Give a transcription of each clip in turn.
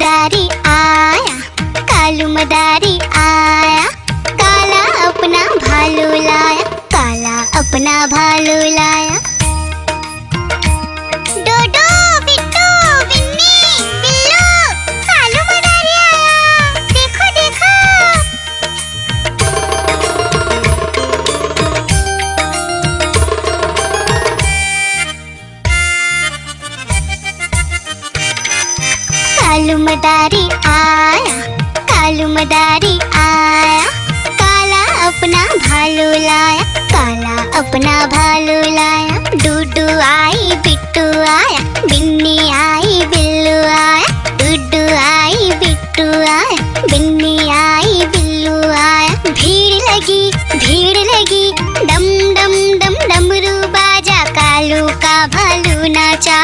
मदारी आया, कालू मदारी आया, काला अपना भालू लाया, काला अपना भालू लाया। डोडो बिट्टू बिन्नी बिल्लू, कालू मदारी आया, देखो देखो। कालू मदारी आया, कालू मदारी आया, काला अपना भालू लाया, काला अपना भालू लाया। डूडू आई बिट्टू आया, बिन्नी आई बिल्लू आया, डूडू आई बिट्टू आया, बिन्नी आई बिल्लू आया। भीड़ लगी डम डम डम डमरू बाजा, कालू का भालू नाचा,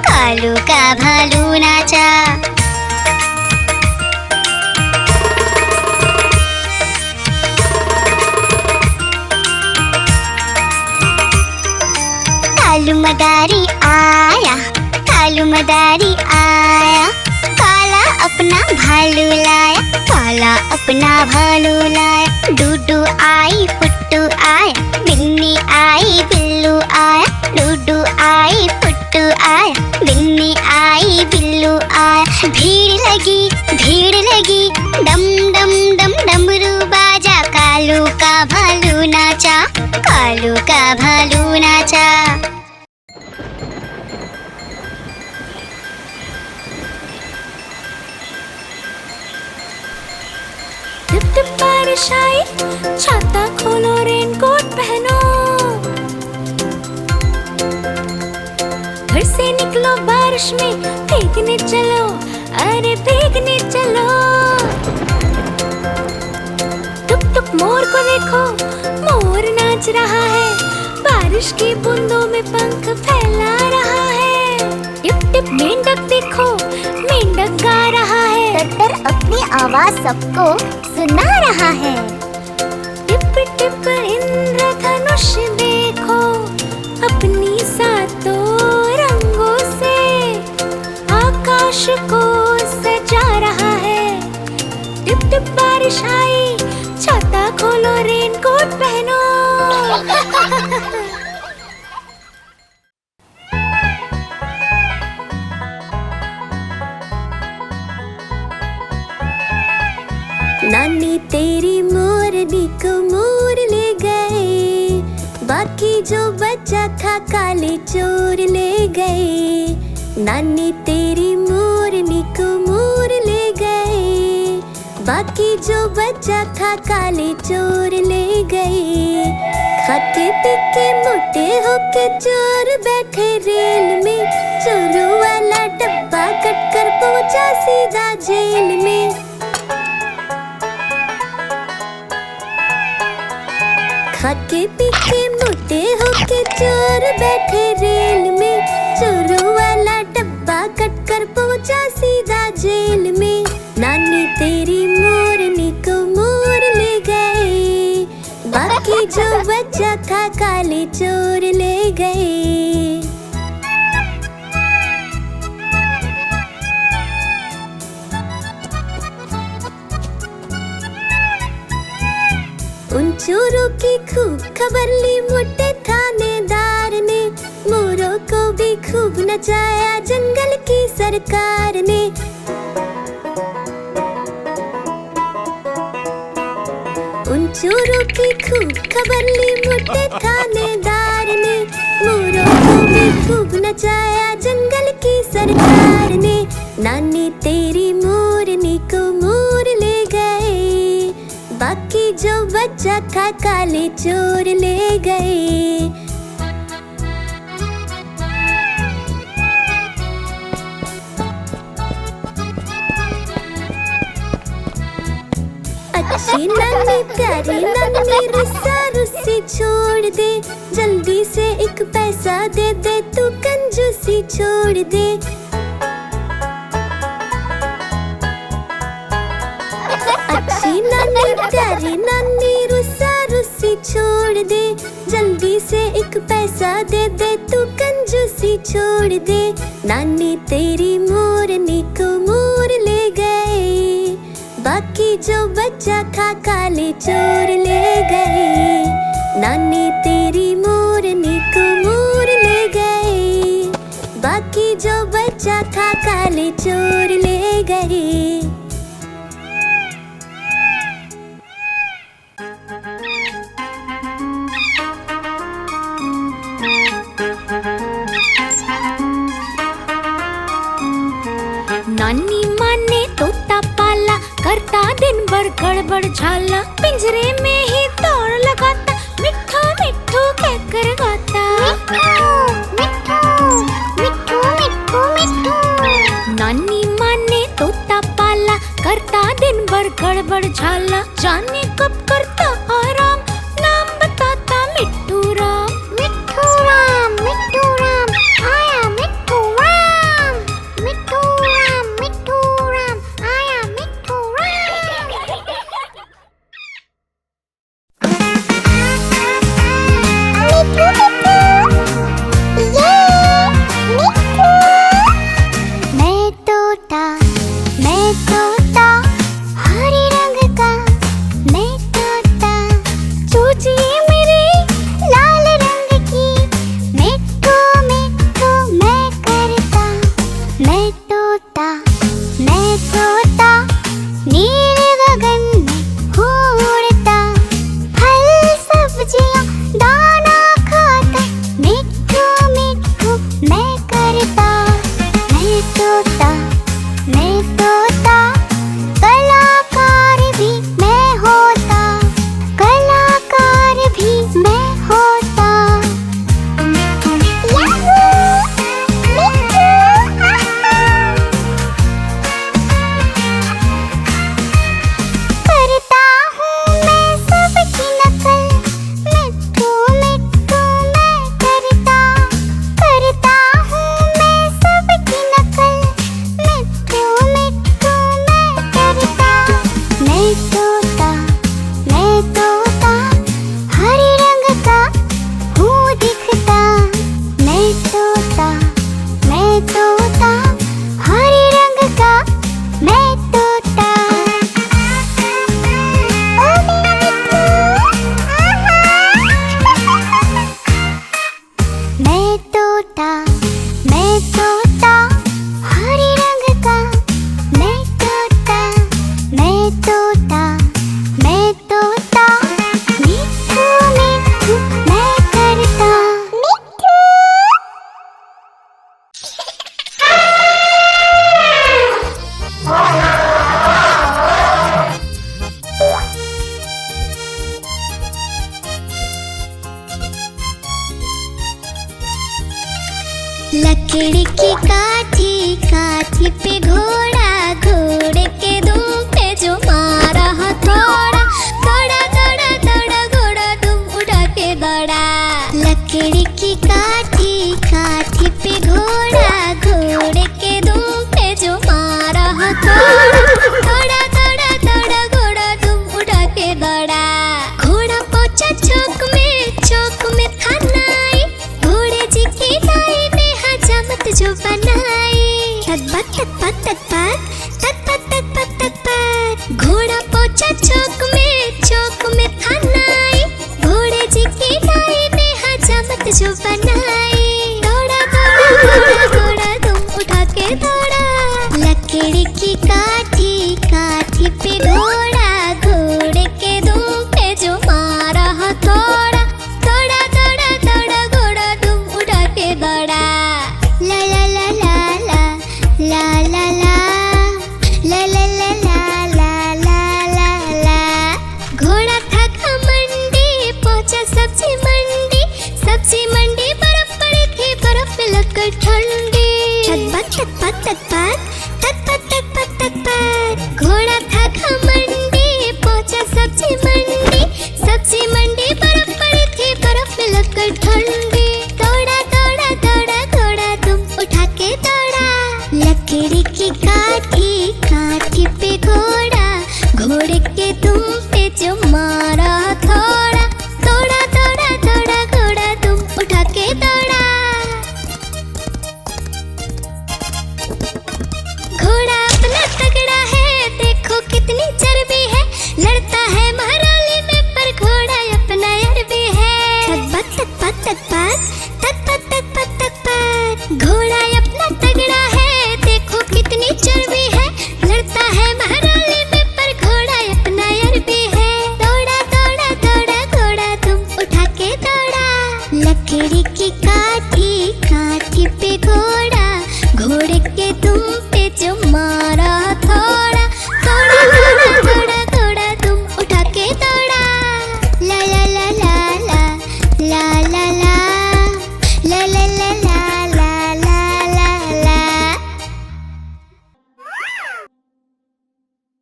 कालू का भालू नाचा। कालू मदारी आया, कालू मदारी आया, काला अपना भालू लाया, काला अपना भालू लाया। डूडू आई पुट्टू आया, बिन्नी आई बिल्लू आया, डूडू आई पुट्टू आया, बिन्नी आई बिल्लू आया। भीड़ लगी डम डम डम डमरू बाजा, कालू का भालू नाचा, कालू का भालू नाचा। टिप टिप बारिश आई, छाता खोलो रेनकोट पहनो, घर से निकलो बारिश में, भीगने चलो, अरे भीगने चलो। टुक टुक मोर को देखो, मोर नाच रहा है, बारिश की बूंदों में पंख फैला रहा है। टिप टिप मेंढक देखो, मेंढक गा रहा है, टट्टर अपनी आवाज सबको सुना रहा है। टिप टिप इंद्रधनुष देखो, अपनी सातों रंगों से आकाश को सजा रहा है। टिप टिप बारिश आई, छाता खोलो रेनकोट पहनो। नानी तेरी मोरनी को मोर ले गए, बाकी जो बचा था काले चोर ले गए। नानी तेरी मोरनी को मोर ले गए, बाकी जो बचा था काले चोर ले गए। खाते पीके मोटे होके चोर बैठे रेल में, चोरों वाला डब्बा कट कर पहुंचा सीधा जेल में। खाके पीके मोटे होके चोर बैठे रेल में, चोरों वाला डब्बा कट कर पहुंचा सीधा जेल में। नानी तेरी मोरनी को मोर ले गए, बाकी जो बचा था काले चोर ले गए। उन चोरों की खूब खबर ली मोटे थानेदार ने, मोरों को भी खूब नचाया जंगल की सरकार ने। उन चोरों की खूब खबर ली मोटे थानेदार ने, मोरों को भी खूब नचाया जंगल की सरकार ने। नानी तेरी मोरनी को मोर ले गए, बाकी जो बचा था काले चोर ले गए। अच्छी नानी प्यारी नानी रुस्सा रुस्सी छोड़ दे, जल्दी से एक पैसा दे दे, तू कंजूसी छोड़ दे। अच्छी नानी प्यारी नानी रुस्सा रुस्सी छोड़ दे, जल्दी से एक पैसा दे दे, तू कंजूसी छोड़ दे। नानी तेरी मोरनी को मोर ले बच्चा खा काले चोर ले गए। नानी तेरी मोरनी को मोर ले गए, बाकी जो बच्चा था काले चोर ले गए। नानी माँ ने तोता पाला, करता दिन भर गड़बड़ झाला। पिंजरे में ही दौड़ लगाता, मिट्ठू मिट्ठू कहकर गाता। मिट्ठू मिट्ठू मिट्ठू मिट्ठू। नानी माँ ने तोता पाला, करता दिन भर गड़बड़ झाला। जाने कब करता आराम, नाम बताता मिट्ठू राम। मिट्ठू राम आया मिट्ठू राम। मिट्ठू राम आया मिट्ठू मैं तोता हरे रंग का, मैं तोता चूचिए मेरे लाल रंग की। मिट्ठू मिट्ठू मैं करता, मैं तोता नीले गगन में उड़ता। फल सब्जियां दाना खाता, मिट्ठू मिट्ठू मैं करता। मैं तोता कलाकार भी मैं होता, कलाकार भी मैं होता। करता हूँ मैं सबकी नकल, मिट्ठू मिट्ठू मैं करता। करता हूँ मैं सबकी नकल, मिट्ठू मिट्ठू मैं करता। मैं तोता हरे रंग का हूँ दिखता। मैं तोता हरे रंग का मैं तोता। ओ मेरा मिट्ठू, मैं तोता हरे रंग का मैं तोता। मिट्ठू मिट्ठू मैं करता। लकड़ी की काठी पे घोड़ा, घोड़े के दुम पे जो मारा हथौड़ा। दौड़ा घोड़ा दुम उड़ा के दौड़ा। लकड़ी की काठी पे घोड़ा, घोड़े के दुम पे जो मारा हथौड़ा। दौड़ा घोड़ा दुम उड़ा के दौड़ा। घोड़ा पहुंचा चौक में था नाई, घोड़े जी की नाई ने हजामत जो बनाई। तक घोड़ा पहुंचा चौक में था नाई, घोड़े जी की नाई ने हजामत जो बनाई। दौड़ा तुम उठा के दौड़ा। लकड़ी की काठी पे घोड़ा, घोड़े के दुम पे जो मारा हथौड़ा। दौड़ा घोड़ा तुम उठा के दौड़ा। ला ला ला ला ला ला ला ला ला ला ला ला ला ला ला। घोड़ा था घमंडी, पहुंचा सब्जी मंडी। बर्फ पड़ी थी, बर्फ में लगकर ठंडी। तक घोड़ा था घमंडी,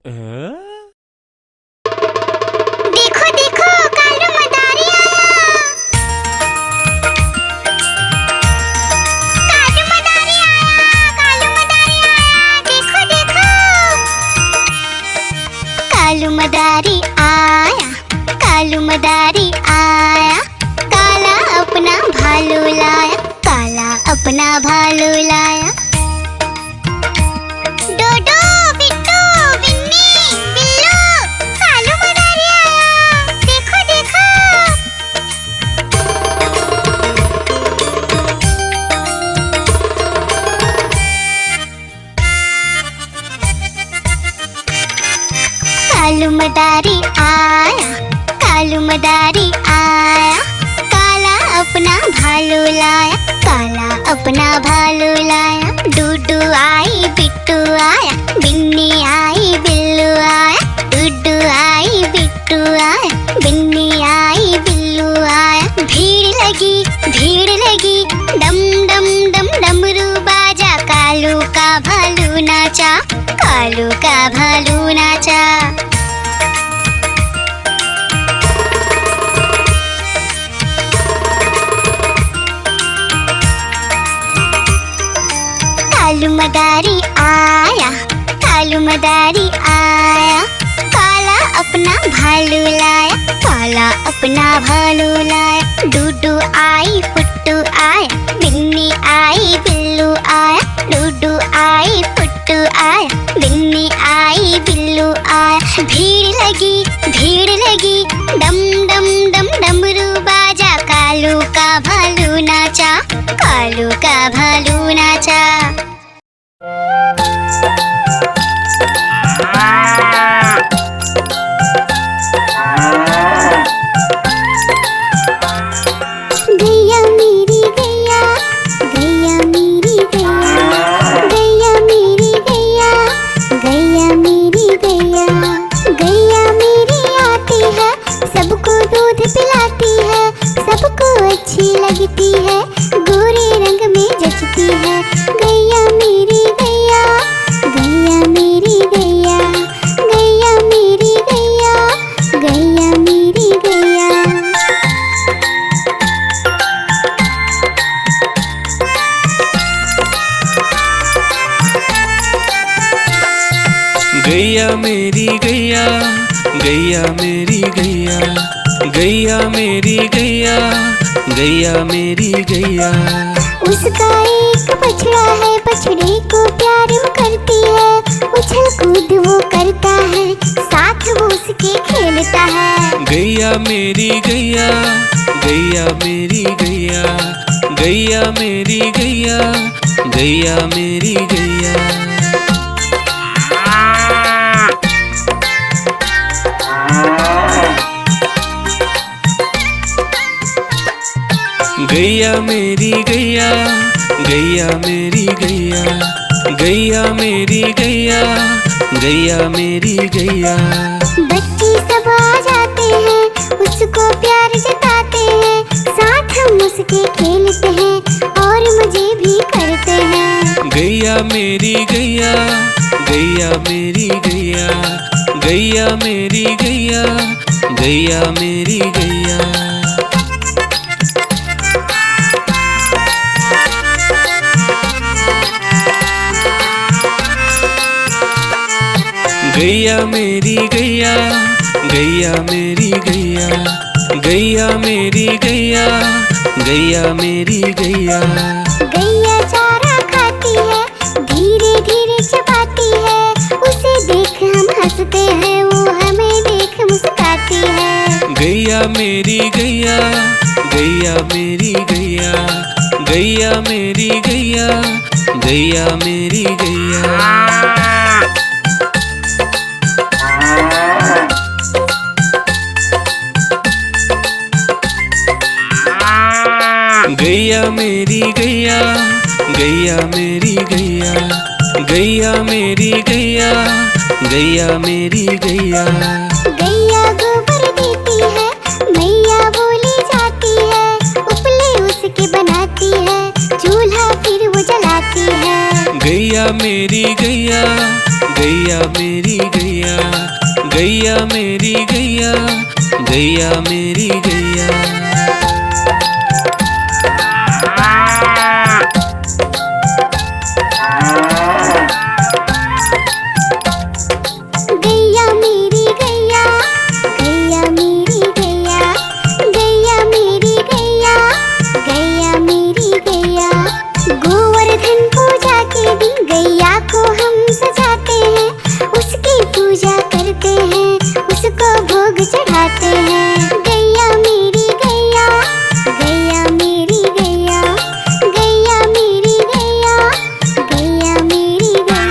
देखो देखो कालू मदारी आया। कालू मदारी आया, कालू मदारी आया, देखो देखो। कालू मदारी आया, कालू मदारी आया। काला अपना भालू लाया, काला अपना भालू लाया। डोडो बिट्टू बिन्नी बिल्लू, कालू मदारी आया, देखो देखो। कालू मदारी आया, कालू मदारी आया। काला अपना भालू लाया, काला अपना भालू लाया। डूडू आई बिट्टू आया, बिन्नी आई बिल्लू आया। डूडू आई बिट्टू आया, बिन्नी आई बिल्लू आया। भीड़ लगी डम डम डम डमरू बाजा। कालू का भालू नाचा, कालू का भालू नाचा। कालू मदारी आया, कालू मदारी आया। काला अपना भालू लाया, काला अपना भालू लाया। डूडू आई फुट्टू आया, बिन्नी आई बिल्लू आया। डूडू आई फुट्टू आया, बिन्नी आई बिल्लू आया। भीड़ लगी डम डम डम डमरू बाजा। कालू का भालू नाचा, कालू का भालू नाचा। गैया मेरी गैया, गैया मेरी गैया, गैया मेरी गैया, गैया मेरी गैया। गैया मेरी आती है, सबको दूध पिलाती है, सबको अच्छी लगती है, गोरे रंग में जचती है। गैया मेरी गैया, गैया मेरी गैया, गैया मेरी गैया, गैया मेरी गैया। गैया मेरी गैया, गैया मेरी गैया, गैया मेरी गैया, गैया मेरी गैया। उसका एक बछड़ा है, बछड़े को प्यार वो करती है। उछल कूद वो करता है, साथ वो उसके खेलता है। गैया मेरी गैया, गैया मेरी गैया, गैया मेरी गैया, गैया मेरी गैया। गैया मेरी गैया, गैया मेरी गैया, गैया मेरी गैया, गैया मेरी गैया। बच्चे सब आ जाते हैं, उसको प्यार जताते हैं, साथ हम उसके खेलते हैं और मजे भी करते हैं। गैया मेरी गैया, गैया मेरी गैया, गैया मेरी गैया, गैया मेरी गैया। गैया मेरी गैया, गैया मेरी गैया, गैया मेरी गैया, गैया मेरी गैया। गैया चारा खाती है, धीरे धीरे चबाती है, उसे देख हम हंसते हैं, वो हमें देख मुस्कुराती है। गैया मेरी गैया, गैया मेरी गैया, गैया मेरी गैया, गैया मेरी गैया। गैया मेरी गैया, गैया मेरी गैया, गैया मेरी गैया, गैया मेरी गैया। गैया गोबर देती है, मैया बोली जाती है, उपले उसके बनाती है, चूल्हा फिर वो जलाती है। गैया मेरी गैया, गैया मेरी गैया, गैया मेरी गैया, गैया मेरी गैया। गैया मेरी गैया, गैया मेरी गैया, गैया मेरी गैया, गैया मेरी गैया। गोवर्धन पूजा के दिन गैया को हम सजाते हैं, उसकी पूजा करते हैं, उसको भोग चढ़ाते हैं। गैया मेरी गैया, गैया मेरी गैया, गैया मेरी गैया, गैया मेरी गैया।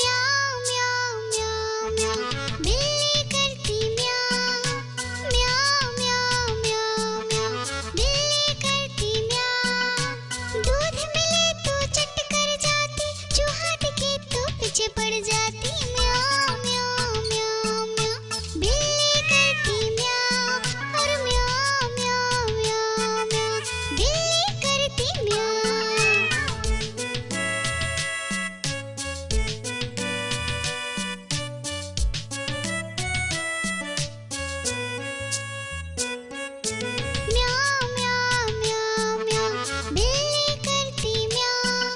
म्याऊं म्याऊं म्याऊं म्याऊं, बिल्ली करती म्याऊं। म्याऊं म्याऊं म्याऊं म्याऊं, बिल्ली करती म्याऊं। दूध मिले तो चट कर जाती, चूहा दिखे तो पीछे पड़ जाती। म्याऊं म्याऊं म्याऊं म्याऊं, बिल्ली करती म्याऊं। और म्याऊं म्याऊं म्याऊं म्याऊं, बिल्ली करती म्याऊं। म्याऊं म्याऊं म्याऊं म्याऊं, बिल्ली करती म्याऊं।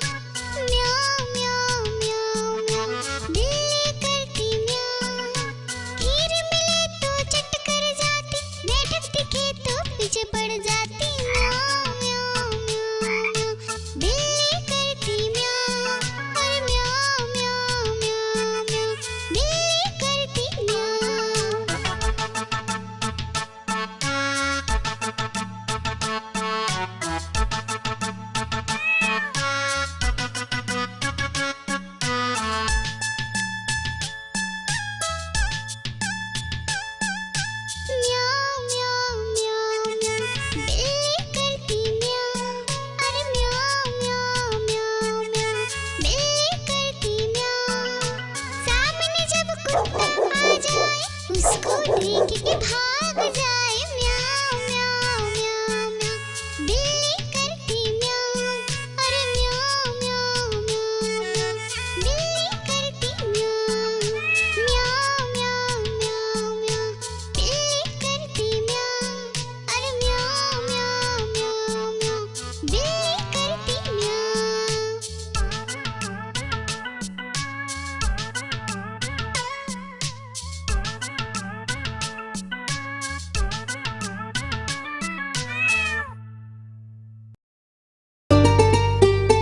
म्याऊं म्याऊं म्याऊं म्याऊं, बिल्ली करती म्याऊं। खीर मिले तो चट कर जाती, मेढक दिखे तो पीछे पड़ जाती। म्याऊं म्याऊं म्याऊं म्याऊं, बिल्ली करती म्याऊं। और म्याऊं म्याऊं म्याऊं म्याऊं, बिल्ली करती म्याऊं। म्याऊं म्याऊं म्याऊं म्याऊं, बिल्ली करती म्याऊं। अरे म्याऊं म्याऊं म्याऊं म्याऊं, बिल्ली करती म्याऊं। सामने जब कुत्ता आ जाए, उसको देख के भाग जाए। म्याऊं म्याऊं म्याऊं म्याऊं, बिल्ली करती म्याऊं। अरे म्याऊं म्याऊं म्याऊं म्याऊं, बिल्ली करती म्याऊं। म्याऊं म्याऊं म्याऊं म्याऊं, बिल्ली करती म्याऊं। अरे म्याऊं म्याऊं म्याऊं म्याऊं, बिल्ली करती म्याऊं।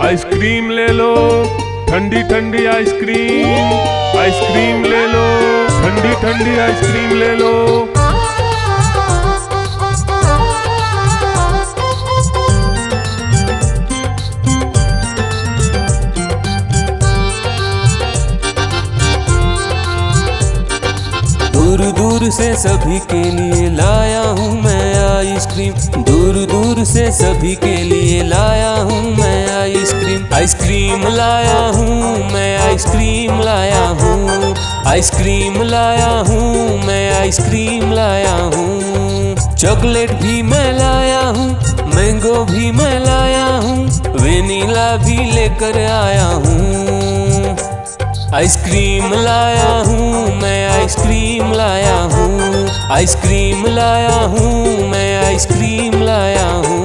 आइसक्रीम ले लो, ठंडी ठंडी आइसक्रीम। आइसक्रीम ले लो, ठंडी ठंडी आइसक्रीम ले लो। दूर दूर से सभी के लिए लाया हूँ मैं आइसक्रीम, दूर दूर से सभी के लिए लाया हूँ मैं आइसक्रीम। आइसक्रीम लाया हूँ मैं, आइसक्रीम लाया हूँ, आइसक्रीम लाया हूँ मैं, आइसक्रीम लाया हूँ। चॉकलेट भी मैं लाया हूँ, मैंगो भी मैं लाया हूँ, वेनिला भी लेकर आया हूँ। आइसक्रीम लाया हूँ मैं, आइसक्रीम लाया हूँ, आइसक्रीम लाया हूँ मैं, आइसक्रीम लाया हूँ।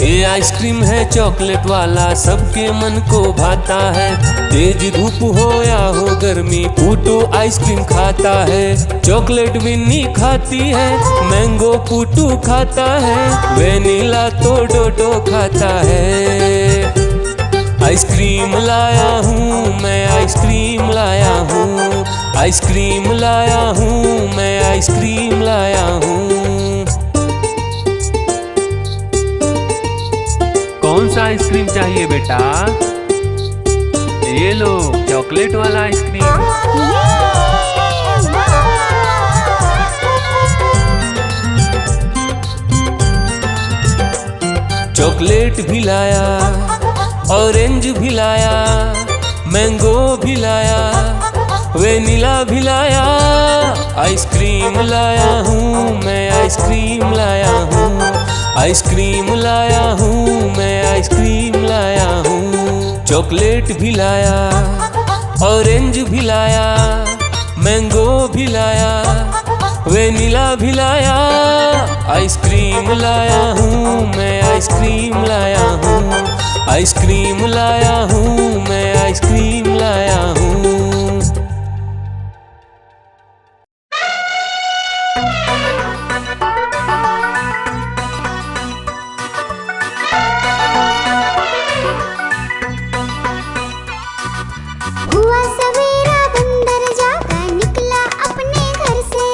ये आइसक्रीम है चॉकलेट वाला, सबके मन को भाता है। तेज धूप हो या हो गर्मी, पूटू आइसक्रीम खाता है। चॉकलेट विन्नी खाती है, मैंगो पूटू खाता है, वेनिला तो डोडो खाता है। आइसक्रीम लाया हूँ मैं, आइसक्रीम लाया हूँ, आइसक्रीम लाया हूँ मैं, आइसक्रीम लाया हूँ। कौन सा आइसक्रीम चाहिए बेटा? ये लो चॉकलेट वाला आइसक्रीम। चॉकलेट भी लाया, ऑरेंज भी लाया, मैंगो भी लाया, वेनिला भी लाया, आइसक्रीम लाया हूँ मैं, आइसक्रीम लाया हूँ, आइसक्रीम लाया हूँ मैं, आइसक्रीम लाया हूँ। चॉकलेट भी लाया, ऑरेंज भी लाया, मैंगो भी लाया, वेनिला भी लाया, आइसक्रीम लाया हूँ मैं, आइसक्रीम लाया हूँ, आइसक्रीम लाया हूँ मैं, आइसक्रीम लाया हूँ। हुआ सवेरा बंदर जागा निकला अपने घर से,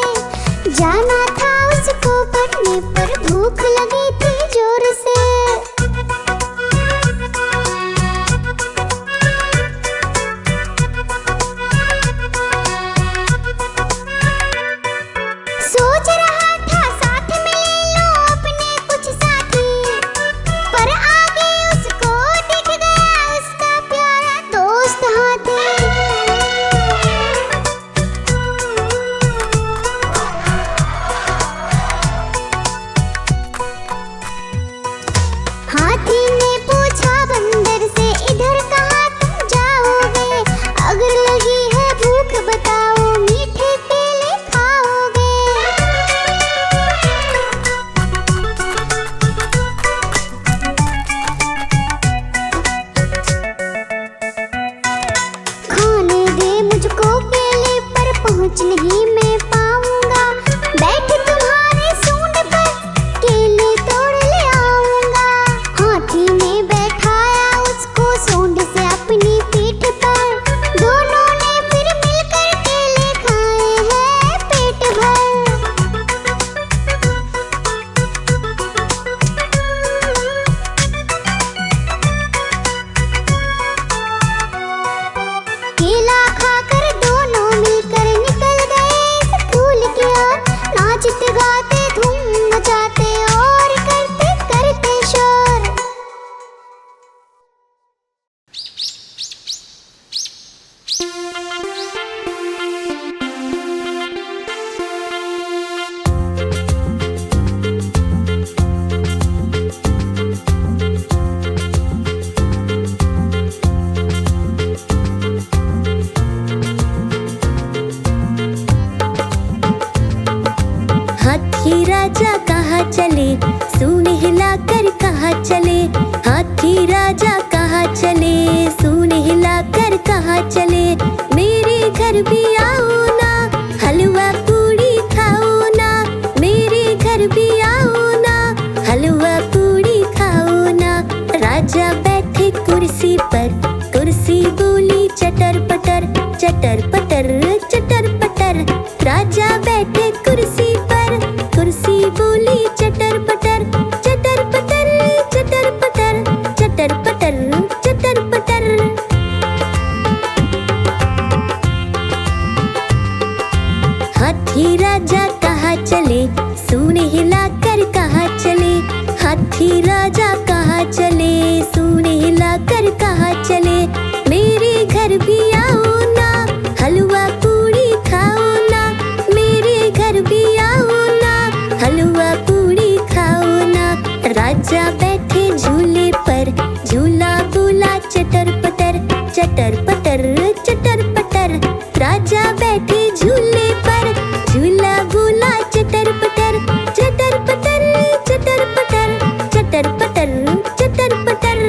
जाना था उसको पढ़ने पर भूख लगी थी जोर से। सोच रहा था साथ में ले लो अपने कुछ साथी, पर आगे उसको दिख गया उसका प्यारा दोस्त हाथी। हाथी ने पूछा बंदर से इधर कहाँ तुम जाओगे, अगर लगी है भूख बताओ मीठे केले खाओगे। खाने दे मुझको केले पर पहुँच नहीं मैं पाऊंगा, बैठ तुम्हारे सूंड पर केले तोड़ ले आऊंगा। हाथी ने बैठाया उसको सूंड से अपनी पीठ पर, दोनों ने फिर मिलकर केले खाए हैं पेट भर। केला खाकर दोनों मिलकर निकल गए स्कूल की ओर, नाचते गाते धूम मचाते और करते करते शोर। हाथी राजा कहाँ चले, सूंड हिलाकर कहाँ चले, हाथी राजा कहाँ चले, सूंड हिलाकर कहाँ चले। मेरे घर भी आओ ना, हलवा पूड़ी खाओ ना, मेरे घर भी आओ ना, हलवा पूड़ी खाओ ना। राजा बैठे कुर्सी पर, कुर्सी बोली चटर पटर, चटर पटर, चटर पटर। राजा बैठे कुर्सी पर, कुर्सी बोली चटर पटर, चटर पटर, चटर पटर, चटर पटर, चटर पटर। हाथी राजा कहाँ चले, सूंड हिलाकर कहाँ चले, हाथी राजा कहाँ चले, सूंड हिलाकर कहाँ चले। मेरे घर भी आओ ना, हलवा पूड़ी खाओ ना, मेरे घर भी आओ ना, हलवा पूड़ी खाओ ना। राजा बैठे झूले पर, झूला बोला चटर पटर, चटर पटर, चटर पटर। राजा बैठे झूले पर, झूला बोला चटर पटर, चटर पटर, चटर पटर, चटर पटर, चटर पटर।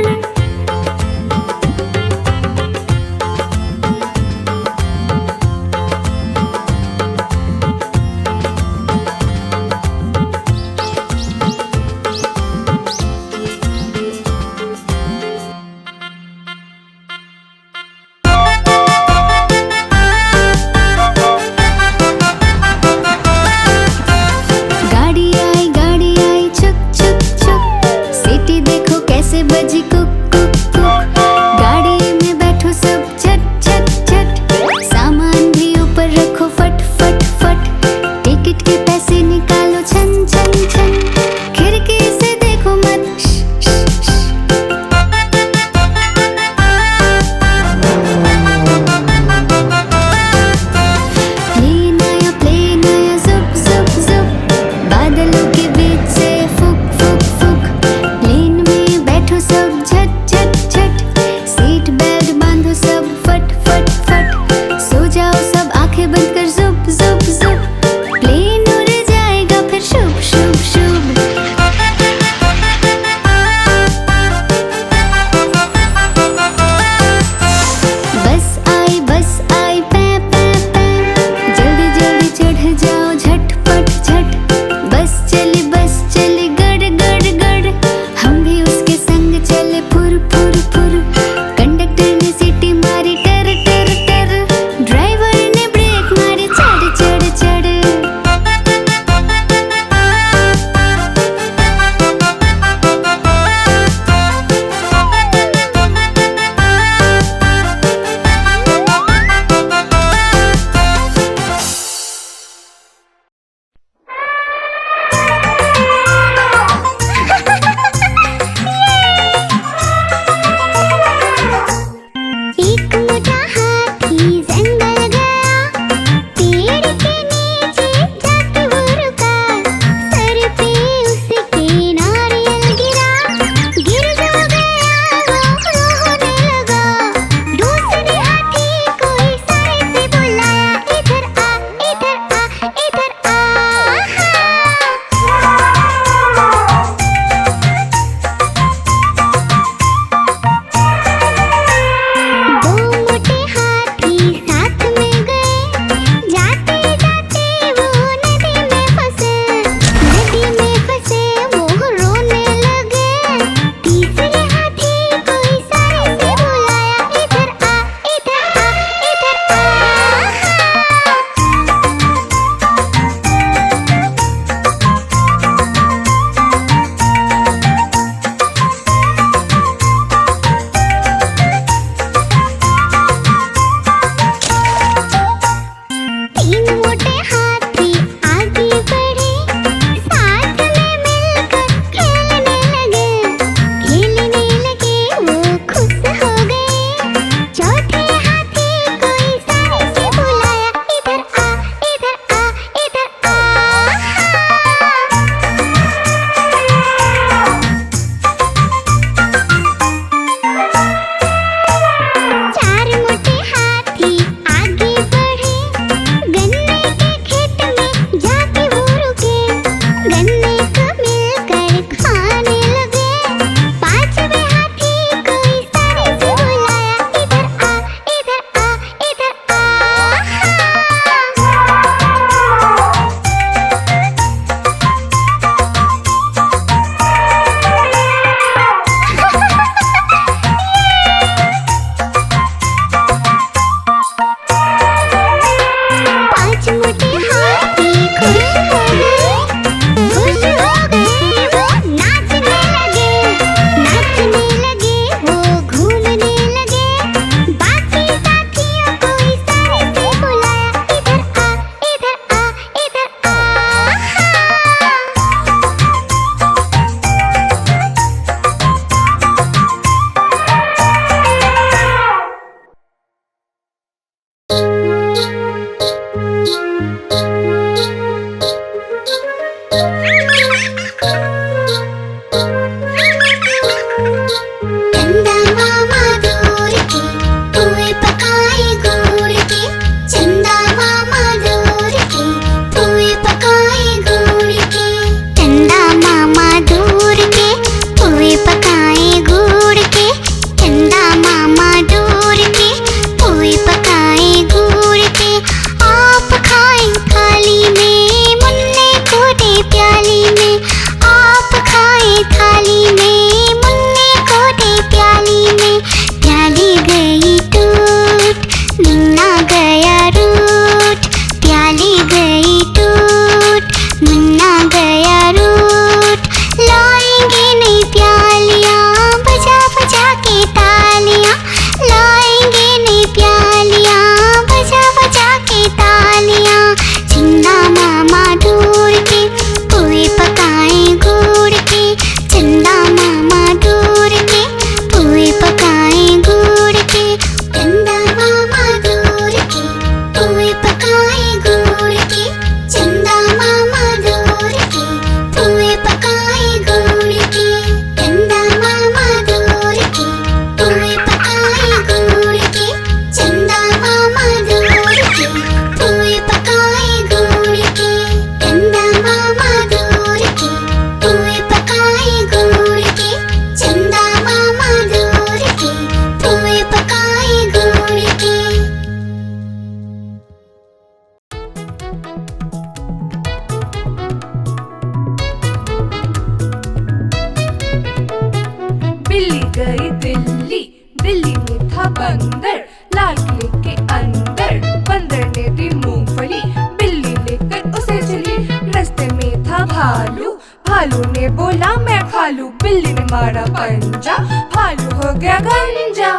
भालू ने बोला मैं खा लूं, बिल्ली ने मारा पंजा, भालू हो गया गंजा।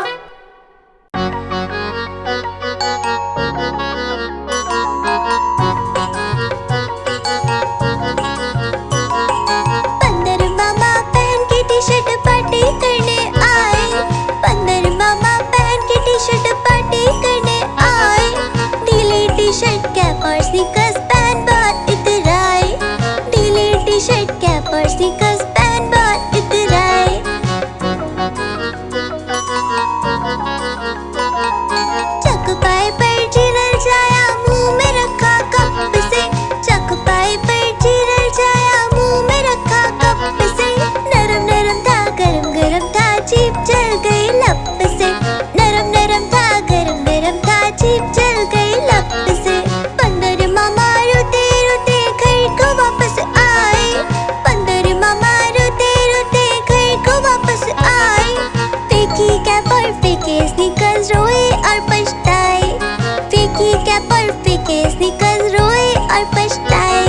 बंदर मामा पहन के टी-शर्ट पार्टी करने आए, बंदर मामा पहन के टी-शर्ट पार्टी करने आए, ढीली टी-शर्ट कैप और स्नीकर्स पहन बहुत इतराए, ढीली टी-शर्ट कैप और स्नीकर्स पहन बहुत इतराए। चकपाई पर चिरल जाया, मुंह में रखा कप से, चकपाई पर चिरल जाया, मुंह में रखा कप से, नरम नरम था गरम गरम था, जीभ जल गई लप से, नरम नरम था गरम गरम था, जीभ जल गई लप से। बंदर मामा रोते रोते घर को वापस आए, बंदर मामा रोते रोते घर को वापस आए, फेंकी कैप और फेंके स्नीकर्स, रोए और पछताए, फेंकी कैप और फेंके स्नीकर्स, रोए और पछताए।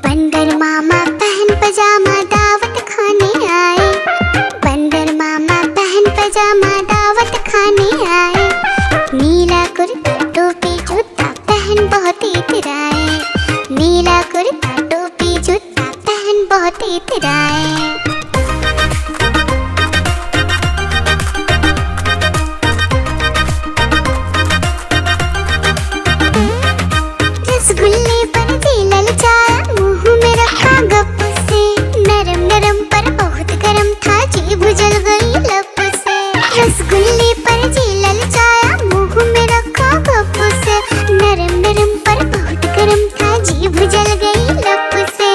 बंदर मामा पहन पजामा दावत खाने आए, बंदर मामा पहन पजामा दावत खाने आए, नीला कुर्ता टोपी जूता पहन बहुत इतराए, नीला कुर्ता टोपी जूता पहन बहुत इतराए। रसगुल्ले पर जी ललचाया, मुंह में रखा गप से, नरम नरम पर बहुत गरम था, जीभ जल गई लप से। रसगुल्ले पर जी ललचाया, मुंह में रखा गप से, नरम नरम पर बहुत गरम था, जीभ जल गई लप से।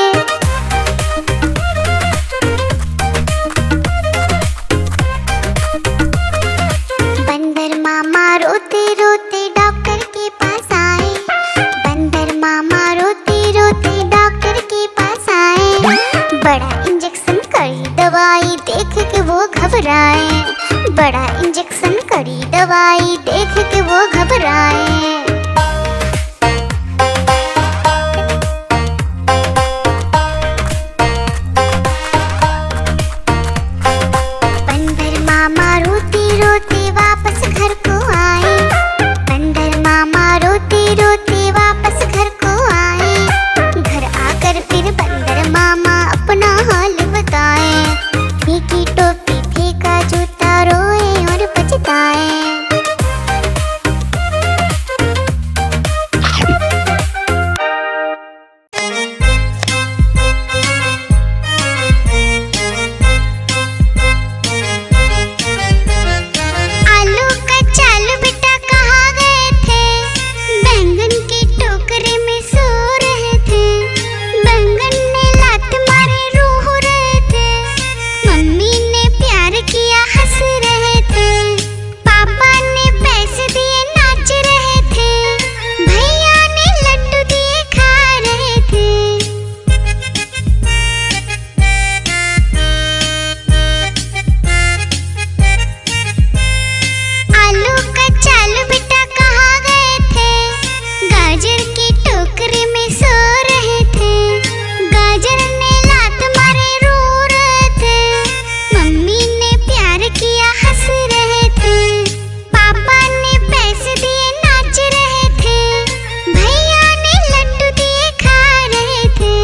बंदर मामा रोते रोते डॉक्टर के पास आए, बंदर मामा रोते रोते डॉक्टर के पास आए, बड़ा इंजेक्शन कड़ी दवाई देख के वो घबराए, बड़ा इंजेक्शन कड़ी दवाई देख के वो घबराए। बंदर मामा रोते रोते वापस घर को आए, बंदर मामा रोते रोते वापस घर को आए, घर आकर फिर बंदर मामा अपना हाल बताए, फेंकी टोपी फेंका जूता, रोए और पछताए। आलू का चालू बेटा कहाँ गए थे, बैंगन की टोकरी में सो रहे थे, बैंगन ने लात मारे रो रहे थे, मम्मी ने प्यार किया हंस रहे थे, पापा ने पैसे दिए नाच रहे थे, भैया ने लड्डू दिए खा रहे थे। आलू का चालू बेटा कहाँ गए थे, गाजर की टोकरी में सो रहे थे, गाजर ने लात मारे रो रहे थे, मम्मी ने प्यार किया हंस रहे थे, पापा ने पैसे दिए नाच रहे थे, भैया ने लड्डू दिए खा रहे थे।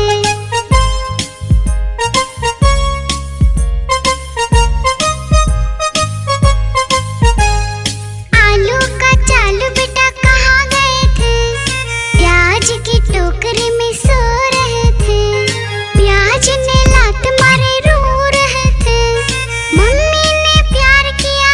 आलू का चालू बेटा कहाँ गए थे, प्याज की टोकरी में सो रहे थे, प्याज ने लात मारे रो रहे थे, मम्मी ने प्यार किया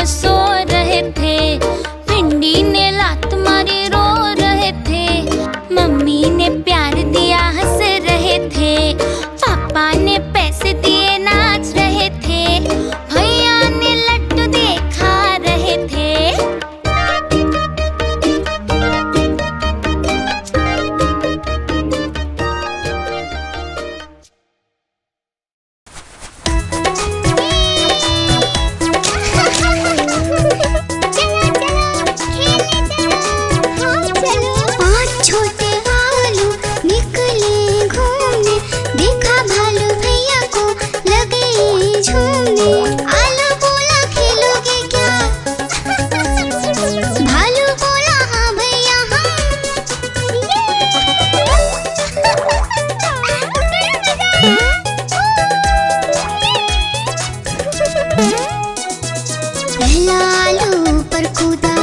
में सो रहे थे, भिंडी ने लात मारी रो रहे थे, मम्मी ने प्यार दिया हंस रहे थे, पापा ने पैसे दिए नाच रहे थे, भैया ने लड्डू दिए खा रहे थे। पांच छोटे भालू निकले घूमने, देखा भालू भैया को लगे झूमने। आलू बोला खेलोगे क्या? भालू बोला हाँ भैया पहला आलू पर कूदा,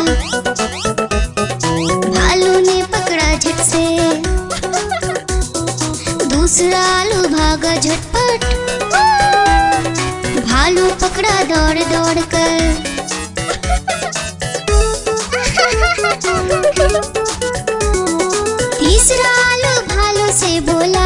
भालू ने पकड़ा झट से, दूसरा आलू भागा झटपट, भालू पकड़ा दौड़ दौड़ कर। तीसरा आलू भालू से बोला